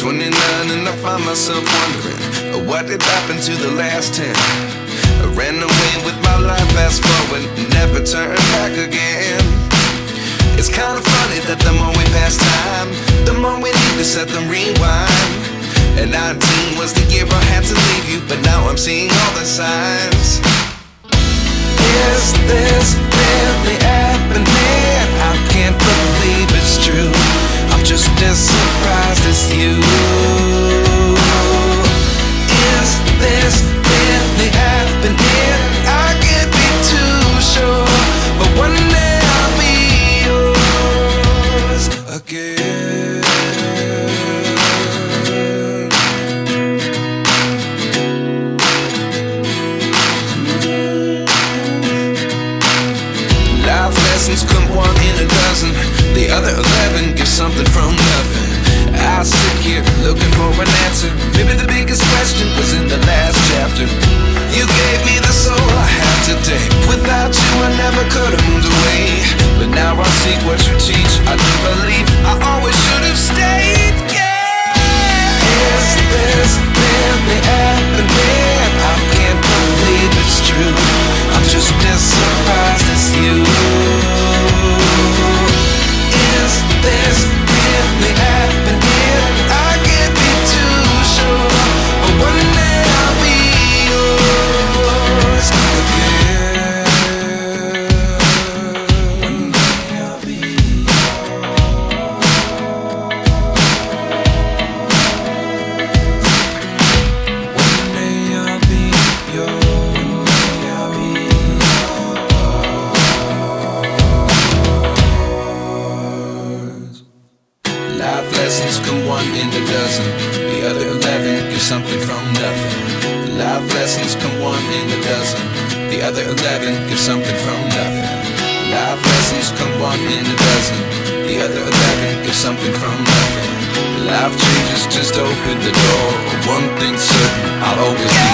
29 and I find myself wondering, what did happen to the last 10? I ran away with my life, fast forward, never turn back again. It's kind of funny that the more we pass time, the more we need to set them rewind. And 19 was the year I had to leave you, but now I'm seeing all the signs. Is this really happening? I can't believe it's true. I'm just as surprised as you. Is this really happening? I can't be too sure, but one day I'll be yours again. Life lessons come one in a dozen, the other 11 give something from nothing. I sit here looking for an answer. Maybe the biggest question was in the last chapter. You gave me the soul I have today. Without you I never could have moved away, but now I see what you teach. I do believe I always should have stayed. Yeah. Is this really happening? I can't believe it's true. I'm just as surprised as you. Is this really happening? I can't be too sure, but one day I'll be yours again. One day I'll be yours. One day I'll be yours. One day I'll be yours. Life lessons come one in a dozen, the other 11 give something from nothing. Life lessons come one in a dozen, the other 11 give something from nothing. Life lessons come one in a dozen, the other 11 give something from nothing. Life changes just open the door. One thing's certain, I'll always be